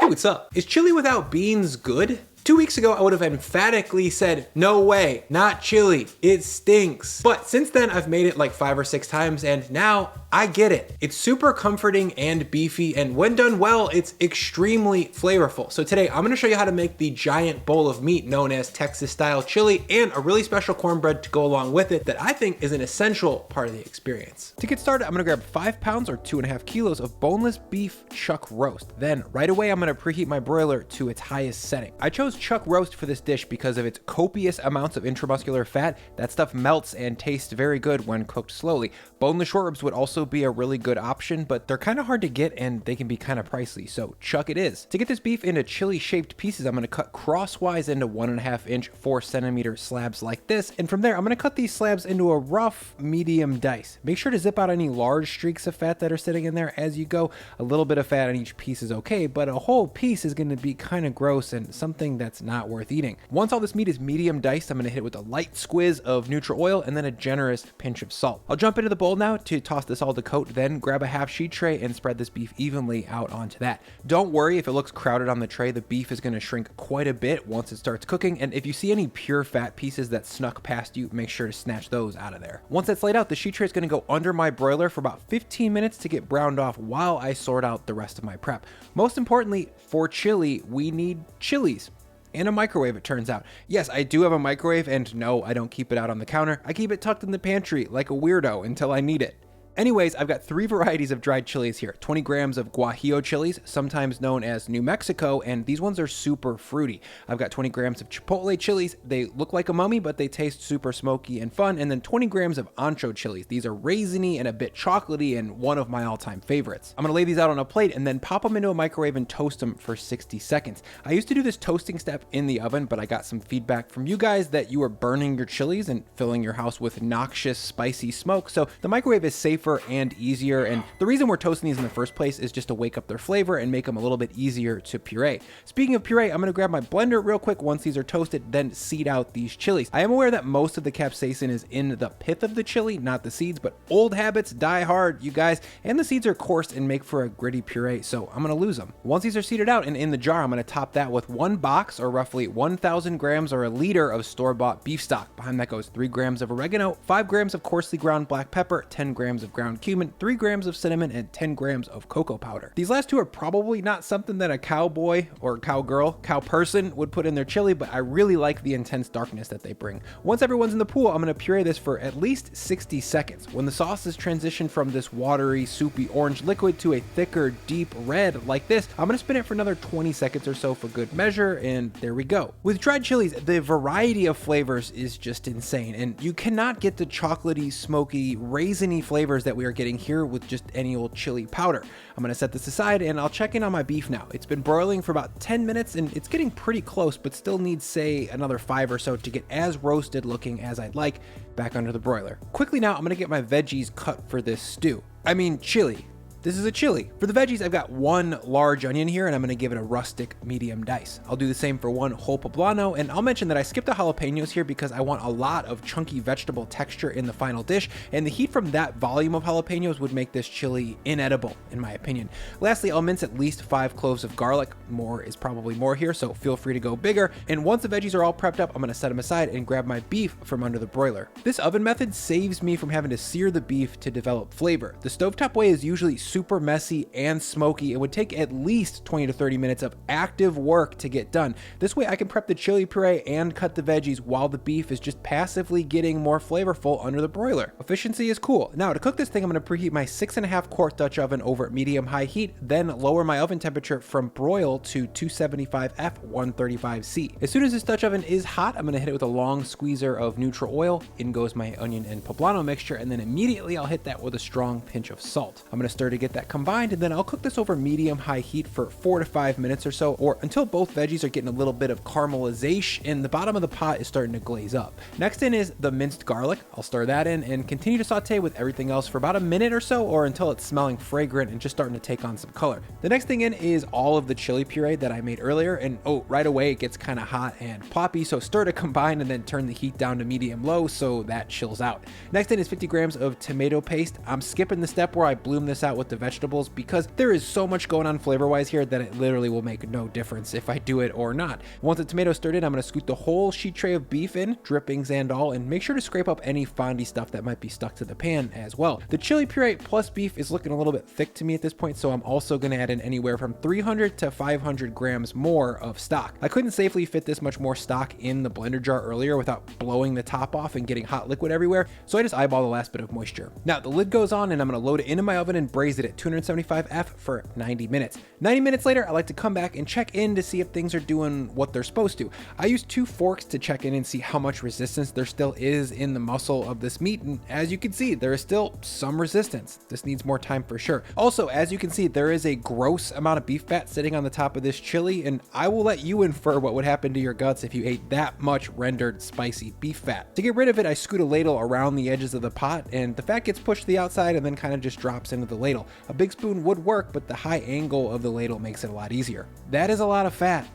what's up? Is chili without beans good? 2 weeks ago, I would have emphatically said, no way, not chili, it stinks. But since then, I've made it like 5 or 6 times, and now I get it. It's super comforting and beefy, and when done well, it's extremely flavorful. So today, I'm gonna show you how to make the giant bowl of meat known as Texas-style chili, and a really special cornbread to go along with it that I think is an essential part of the experience. To get started, I'm gonna grab 5 pounds or 2.5 kilos of boneless beef chuck roast. Then right away, I'm gonna preheat my broiler to its highest setting. I chose chuck roast for this dish because of its copious amounts of intramuscular fat. That stuff melts and tastes very good when cooked slowly. Boneless short ribs would also be a really good option, but they're kind of hard to get and they can be kind of pricey, so chuck it is. To get this beef into chili shaped pieces, I'm going to cut crosswise into 1.5 inch 4 centimeter slabs like this, and from there I'm going to cut these slabs into a rough medium dice. Make sure to zip out any large streaks of fat that are sitting in there as you go. A little bit of fat on each piece is okay, but a whole piece is going to be kind of gross and something that's not worth eating. Once all this meat is medium diced, I'm going to hit it with a light squiz of neutral oil and then a generous pinch of salt. I'll jump into the bowl now to toss this all to coat, then grab a half sheet tray and spread this beef evenly out onto that. Don't worry if it looks crowded on the tray, the beef is going to shrink quite a bit once it starts cooking, and if you see any pure fat pieces that snuck past you, make sure to snatch those out of there. Once that's laid out, the sheet tray is going to go under my broiler for about 15 minutes to get browned off while I sort out the rest of my prep. Most importantly, for chili, we need chilies. And a microwave, it turns out. Yes, I do have a microwave, and no, I don't keep it out on the counter. I keep it tucked in the pantry like a weirdo until I need it. Anyways, I've got 3 varieties of dried chilies here. 20 grams of guajillo chilies, sometimes known as New Mexico, and these ones are super fruity. I've got 20 grams of chipotle chilies. They look like a mummy, but they taste super smoky and fun. And then 20 grams of ancho chilies. These are raisiny and a bit chocolatey and one of my all-time favorites. I'm gonna lay these out on a plate and then pop them into a microwave and toast them for 60 seconds. I used to do this toasting step in the oven, but I got some feedback from you guys that you were burning your chilies and filling your house with noxious, spicy smoke. So the microwave is safer and easier, and the reason we're toasting these in the first place is just to wake up their flavor and make them a little bit easier to puree. Speaking of puree, I'm going to grab my blender real quick once these are toasted, then seed out these chilies. I am aware that most of the capsaicin is in the pith of the chili, not the seeds, but old habits die hard, you guys, and the seeds are coarse and make for a gritty puree, so I'm going to lose them. Once these are seeded out and in the jar, I'm going to top that with 1 box or roughly 1,000 grams or a liter of store-bought beef stock. Behind that goes 3 grams of oregano, 5 grams of coarsely ground black pepper, 10 grams of ground cumin, 3 grams of cinnamon, and 10 grams of cocoa powder. These last 2 are probably not something that a cowboy or cowgirl, cow person would put in their chili, but I really like the intense darkness that they bring. Once everyone's in the pool, I'm going to puree this for at least 60 seconds. When the sauce is transitioned from this watery, soupy orange liquid to a thicker, deep red like this, I'm going to spin it for another 20 seconds or so for good measure, and there we go. With dried chilies, the variety of flavors is just insane, and you cannot get the chocolatey, smoky, raisiny flavors that we are getting here with just any old chili powder. I'm going to set this aside and I'll check in on my beef now. It's been broiling for about 10 minutes and it's getting pretty close, but still needs, say, another 5 or so to get as roasted looking as I'd like back under the broiler. Quickly now, I'm going to get my veggies cut for this stew. I mean chili. This is a chili. For the veggies, I've got 1 large onion here, and I'm going to give it a rustic medium dice. I'll do the same for 1 whole poblano, and I'll mention that I skipped the jalapenos here because I want a lot of chunky vegetable texture in the final dish, and the heat from that volume of jalapenos would make this chili inedible, in my opinion. Lastly, I'll mince at least 5 cloves of garlic. More is probably more here, so feel free to go bigger. And once the veggies are all prepped up, I'm going to set them aside and grab my beef from under the broiler. This oven method saves me from having to sear the beef to develop flavor. The stovetop way is usually super messy and smoky. It would take at least 20 to 30 minutes of active work to get done. This way I can prep the chili puree and cut the veggies while the beef is just passively getting more flavorful under the broiler. Efficiency is cool. Now to cook this thing, I'm going to preheat my 6.5 quart Dutch oven over medium-high heat, then lower my oven temperature from broil to 275F 135C. As soon as this Dutch oven is hot, I'm going to hit it with a long squeezer of neutral oil. In goes my onion and poblano mixture, and then immediately I'll hit that with a strong pinch of salt. I'm going to stir to get that combined, and then I'll cook this over medium-high heat for 4 to 5 minutes or so, or until both veggies are getting a little bit of caramelization and the bottom of the pot is starting to glaze up. Next in is the minced garlic. I'll stir that in and continue to saute with everything else for about a minute or so, or until it's smelling fragrant and just starting to take on some color. The next thing in is all of the chili puree that I made earlier, and right away it gets kind of hot and ploppy, so stir to combine and then turn the heat down to medium-low so that chills out. Next in is 50 grams of tomato paste. I'm skipping the step where I bloom this out with with the vegetables because there is so much going on flavor-wise here that it literally will make no difference if I do it or not. Once the tomatoes stirred in, I'm going to scoot the whole sheet tray of beef in, drippings and all, and make sure to scrape up any fondy stuff that might be stuck to the pan as well. The chili puree plus beef is looking a little bit thick to me at this point, so I'm also going to add in anywhere from 300 to 500 grams more of stock. I couldn't safely fit this much more stock in the blender jar earlier without blowing the top off and getting hot liquid everywhere, so I just eyeball the last bit of moisture. Now the lid goes on and I'm going to load it into my oven and braise it at 275F for 90 minutes. 90 minutes later, I like to come back and check in to see if things are doing what they're supposed to. I use 2 forks to check in and see how much resistance there still is in the muscle of this meat, and as you can see, there is still some resistance. This needs more time for sure. Also, as you can see, there is a gross amount of beef fat sitting on the top of this chili, and I will let you infer what would happen to your guts if you ate that much rendered spicy beef fat. To get rid of it, I scoot a ladle around the edges of the pot, and the fat gets pushed to the outside and then kind of just drops into the ladle. A big spoon would work, but the high angle of the ladle makes it a lot easier. That is a lot of fat.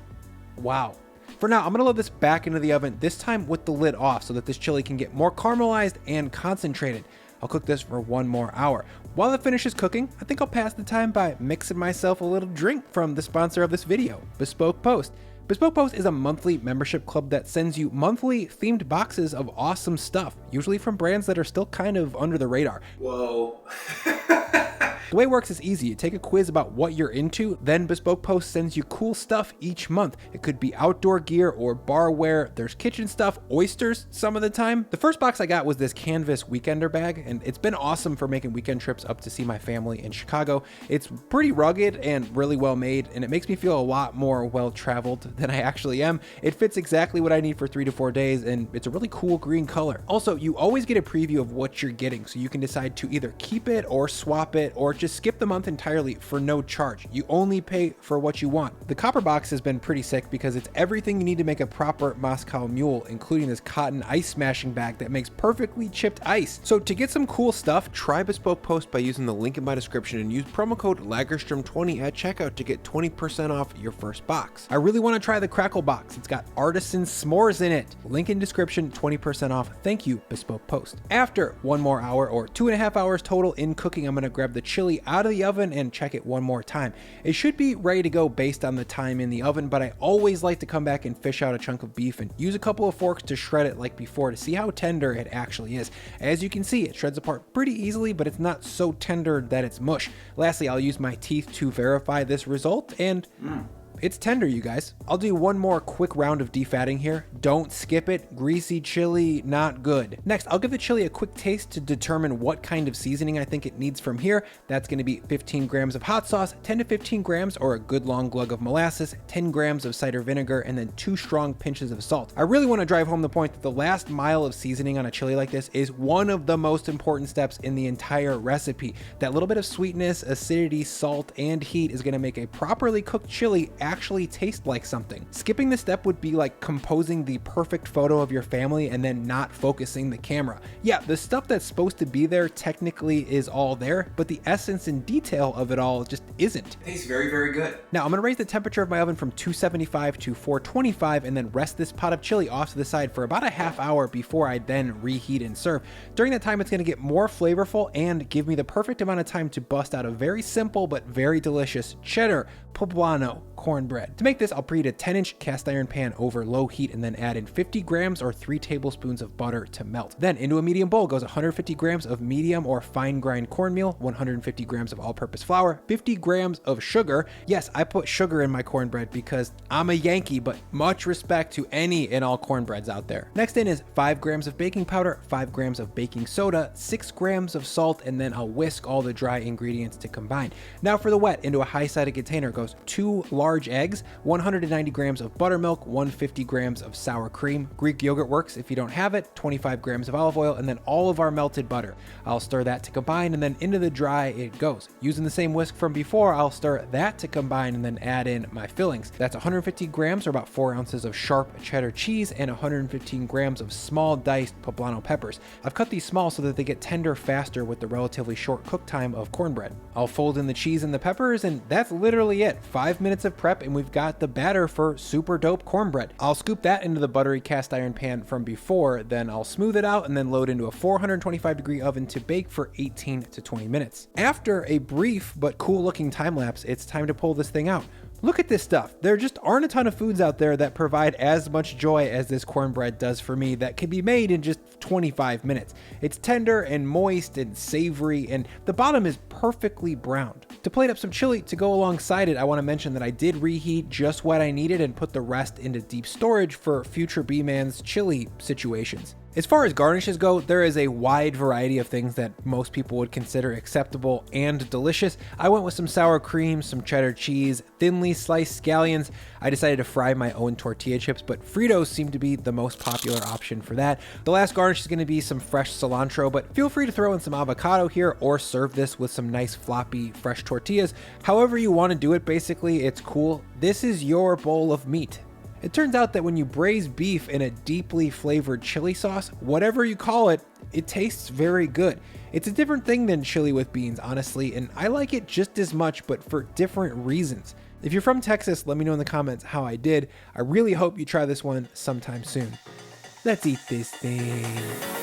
Wow. For now, I'm gonna load this back into the oven, this time with the lid off so that this chili can get more caramelized and concentrated. I'll cook this for 1 more hour. While it finishes cooking, I think I'll pass the time by mixing myself a little drink from the sponsor of this video, Bespoke Post. Bespoke Post is a monthly membership club that sends you monthly themed boxes of awesome stuff, usually from brands that are still kind of under the radar. Whoa. The way it works is easy. You take a quiz about what you're into, then Bespoke Post sends you cool stuff each month. It could be outdoor gear or barware. There's kitchen stuff, oysters some of the time. The first box I got was this canvas weekender bag, and it's been awesome for making weekend trips up to see my family in Chicago. It's pretty rugged and really well made, and it makes me feel a lot more well-traveled than I actually am. It fits exactly what I need for 3 to 4 days, and it's a really cool green color. Also, you always get a preview of what you're getting, so you can decide to either keep it or swap it or just skip the month entirely for no charge. You only pay for what you want. The copper box has been pretty sick because it's everything you need to make a proper Moscow Mule, including this cotton ice smashing bag that makes perfectly chipped ice. So to get some cool stuff, try Bespoke Post by using the link in my description and use promo code Lagerstrom20 at checkout to get 20% off your first box. I really want to try the crackle box. It's got artisan s'mores in it. Link in description, 20% off. Thank you, Bespoke Post. After 1 more hour or 2.5 hours total in cooking, I'm going to grab the chili out of the oven and check it 1 more time. It should be ready to go based on the time in the oven, but I always like to come back and fish out a chunk of beef and use a couple of forks to shred it like before to see how tender it actually is. As you can see, it shreds apart pretty easily, but it's not so tender that it's mush. Lastly, I'll use my teeth to verify this result, and it's tender, you guys. I'll do 1 more quick round of defatting here. Don't skip it. Greasy chili, not good. Next, I'll give the chili a quick taste to determine what kind of seasoning I think it needs from here. That's gonna be 15 grams of hot sauce, 10 to 15 grams or a good long glug of molasses, 10 grams of cider vinegar, and then 2 strong pinches of salt. I really wanna drive home the point that the last mile of seasoning on a chili like this is one of the most important steps in the entire recipe. That little bit of sweetness, acidity, salt, and heat is gonna make a properly cooked chili actually taste like something. Skipping this step would be like composing the perfect photo of your family and then not focusing the camera. Yeah, the stuff that's supposed to be there technically is all there, but the essence and detail of it all just isn't. Tastes very, very good. Now I'm gonna raise the temperature of my oven from 275 to 425 and then rest this pot of chili off to the side for about a half hour before I then reheat and serve. During that time, it's gonna get more flavorful and give me the perfect amount of time to bust out a very simple but very delicious cheddar poblano cornbread. To make this, I'll preheat a 10-inch cast iron pan over low heat and then add in 50 grams or 3 tablespoons of butter to melt. Then into a medium bowl goes 150 grams of medium or fine grind cornmeal, 150 grams of all-purpose flour, 50 grams of sugar. Yes, I put sugar in my cornbread because I'm a Yankee, but much respect to any and all cornbreads out there. Next in is 5 grams of baking powder, 5 grams of baking soda, 6 grams of salt, and then I'll whisk all the dry ingredients to combine. Now for the wet, into a high-sided container goes 2 large eggs, 190 grams of buttermilk, 150 grams of sour cream. Greek yogurt works if you don't have it, 25 grams of olive oil, and then all of our melted butter. I'll stir that to combine, and then into the dry it goes. Using the same whisk from before, I'll stir that to combine and then add in my fillings. That's 150 grams or about 4 ounces of sharp cheddar cheese and 115 grams of small diced poblano peppers. I've cut these small so that they get tender faster with the relatively short cook time of cornbread. I'll fold in the cheese and the peppers, and that's literally it. 5 minutes of prep and we've got the batter for super dope cornbread. I'll scoop that into the buttery cast iron pan from before, then I'll smooth it out and then load into a 425-degree oven to bake for 18 to 20 minutes. After a brief but cool looking time lapse, it's time to pull this thing out. Look at this stuff. There just aren't a ton of foods out there that provide as much joy as this cornbread does for me that can be made in just 25 minutes. It's tender and moist and savory, and the bottom is perfectly browned. To plate up some chili to go alongside it, I want to mention that I did reheat just what I needed and put the rest into deep storage for future B-Man's chili situations. As far as garnishes go, there is a wide variety of things that most people would consider acceptable and delicious. I went with some sour cream, some cheddar cheese, thinly sliced scallions. I decided to fry my own tortilla chips, but Fritos seem to be the most popular option for that. The last garnish is going to be some fresh cilantro, but feel free to throw in some avocado here or serve this with some nice floppy fresh tortillas. However you want to do it, basically, it's cool. This is your bowl of meat. It turns out that when you braise beef in a deeply flavored chili sauce, whatever you call it, it tastes very good. It's a different thing than chili with beans, honestly, and I like it just as much, but for different reasons. If you're from Texas, let me know in the comments how I did. I really hope you try this one sometime soon. Let's eat this thing.